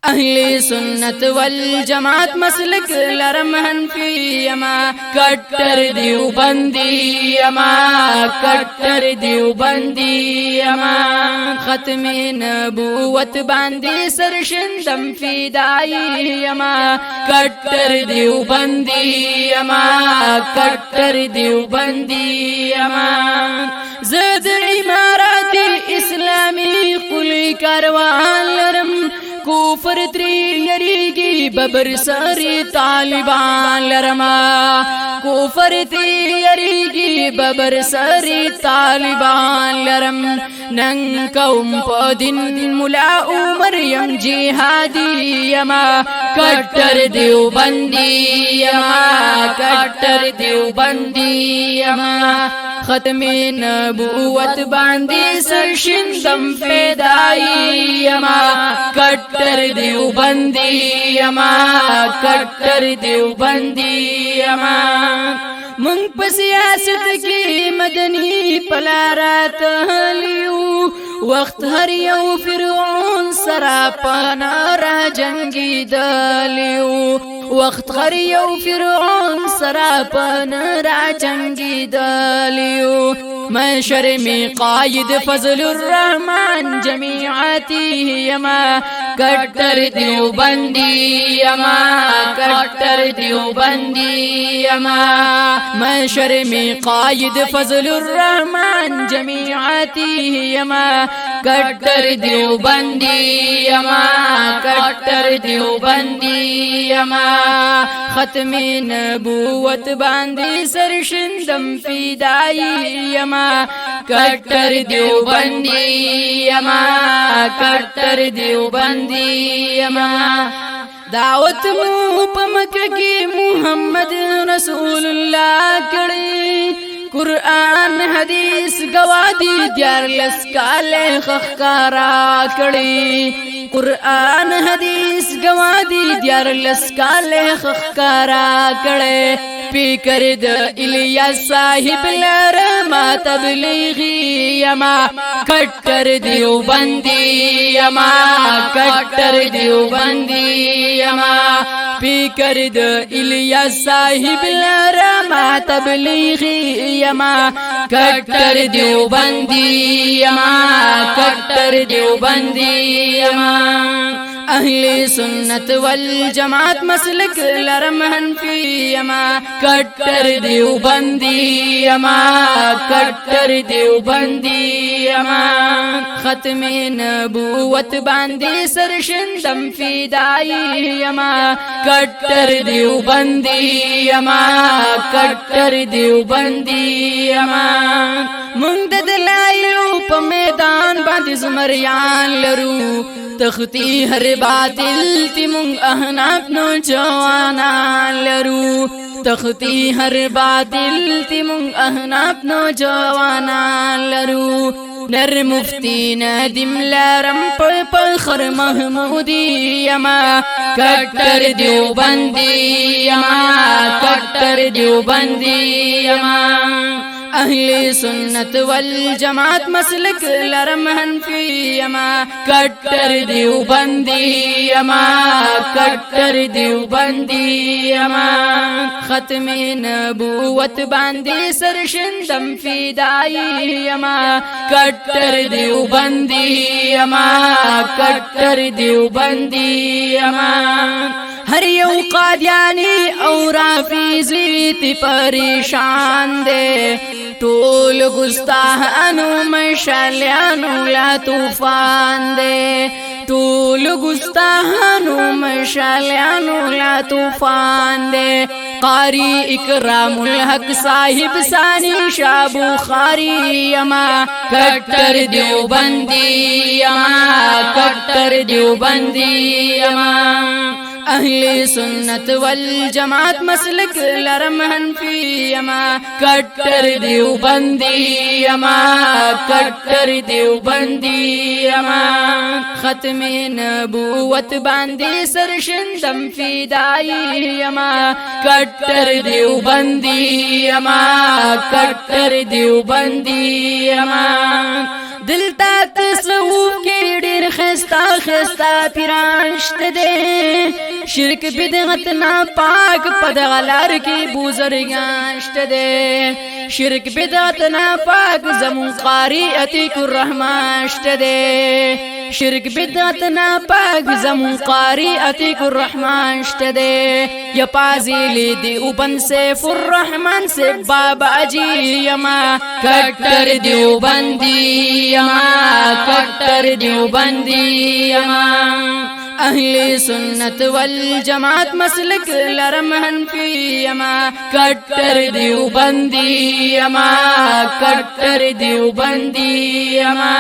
अहले सुन्नत वल जमात मसलक लरम हनफी यमा कट्टर देवबंदी यमा कट्टर देवबंदी यमा खत्म नबूवत बांदे सरशिंदम फिदाई यमा कट्टर देवबंदी यमा कट्टर देवबंदी यमा ज़द इमारत इस्लामी कुली कारवान लरम कुफर त्रियरीगी बबर सारी तालिबान लरमा कुफर त्रियरीगी बबर सारी तालिबान लरम नंग कौम पदिन मुला उमरियम जिहादी यमा कट्टर देवबंदी यमा कट्टर देवबंदी यमा खत्म नबूवत बांदी सरशिंदम फिदाई यमा कट्टर देवबंदी यमा कट्टर देवबंदी यमा मुंग पर सियासत की मदनी पलारात लियू वक्त हर यौ फिरौन सरापना रा जंगी दलियू वक्त हर यौ फिरौन सरापना रा जंगी दलियू महशर में कायद फजलुर रहमान जमीआती यमा कट्टर देवबंदी यमा कट्टर देवबंदी यमा महशर में कायद फजलुर रहमान जमीआती यमा कट्टर देवबंदी यमा कट्टर देवबंदी यमा खत्म नबूवत बांदी सरशिंदम फिदाई यमा कट्टर देवबंदी यमा कट्टर देवबंदी यमा दावत मुँह पमक की मुहम्मद रसूलुल्लाह कड़ी कुरान हदीस गवादी द्यार लस्काले खखकारा कड़ी कुरान हदीस गवादी द्यार लस्काले खखकारा कड़े पीकर द इलियास साहिब लरमा तबलीगी यमा कट्टर देवबंदी यमा कट्टर देवबंदी यमा पीकर द इलियास साहिब लरमा तबलीगी यमा कट्टर देवबंदी यमा कट्टर देवबंदी यमा अहले सुन्नत वल जमात मसलक लरम हनफी यमा कट्टर देवबंदी यमा कट्टर देवबंदी यमा खत्म नबूवत बांदे सरशिंदम फिदाई यमा कट्टर देवबंदी यमा कट्टर देवबंदी यमा मुंदद लायू प मैदान बांदे जुमरियान लरू तख्ती हर बातिल तिमुंग अहनाफ नो जवाना लरू तख्ती हर बातिल तिमुंग अहनाफ नो जवाना लरू नर मुफ्ती नदिम लरम पखर महमूदी यमा कट्टर देवबंदी यमा कट्टर देवबंदी यमा अहले सुन्नत वल जमात मसलक लरम हनफी यमा कट्टर देवबंदी यमा कट्टर देवबंदी यमा खत्म नबूवत बांदे सरशिंदम फिदाई यमा कट्टर देवबंदी यमा कट्टर देवबंदी यमा हर यौ कादियानी और राफिज़ी परेशान दे टोल गुस्ताहानु मशालियानु ला तूफान दे टोल गुस्ताहानु मशालियानु ला तूफान दे कारी इकरामुल हक साहिब सानी शाह बुखारी यमा कट्टर देवबंदी यमा कट्टर देवबंदी यमा अहले सुन्नत वल जमात मसलक लरम हनफी यमा कट्टर देवबंदी यमा कट्टर देवबंदी यमा खत्म नबूवत बांदे सरशिंदम फिदाई यमा कट्टर देवबंदी यमा कट्टर देवबंदी यमा دلتا تصوف کې ډېر خستا خستا پیراشت دے شرک بدعت نا پاک پدغلار کی بزرگاشت دے شرک بدعت نا پاک زمون قاری عتیق الرحماشت دے شرک بدعت نا پاک زمون قاری عتیق الرحماشت دے یا پازیلی دی اوبن سیف الرحمن سے بابا جی یما کٹر دیوبندی یما کٹر دیوبندی یما اہل سنت والجماعت مسلک لرم حنفی یما کٹر دیوبندی یما کٹر دیوبندی یما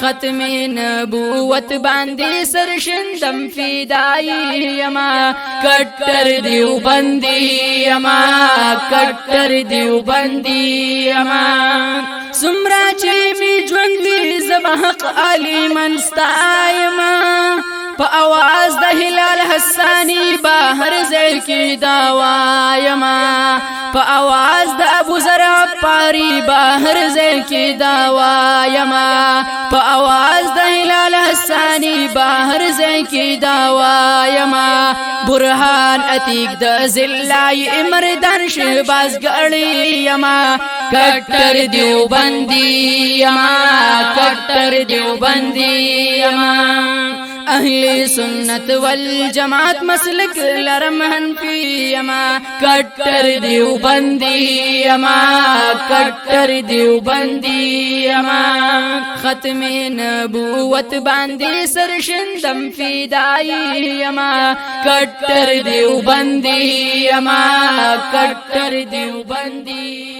ختم نبوت باندې سرشندم فدائی یما کٹر دیوبندی یما کٹر دیوبندی یما سمرا چې می ژوند زبحق علی منستایما په आवाज د هلال حسانی بهر ځای کې داوایما په आवाज د ابو ذر پاری بهر ځای کې داوایما په आवाज د هلال حسانی بهر ځای کې داوایما برهان عتیق د زلای مردان شهباز غړی یما کټر دیوبندی یما کټر دیوبندی یما اہل سنت والجماعت مسلک لرم حنفی یما کٹر دیوبندی یما کٹر دیوبندی یما ختم نبوت باندې سرشندم فدائی یما کٹر دیوبندی یما کٹر دیوبندی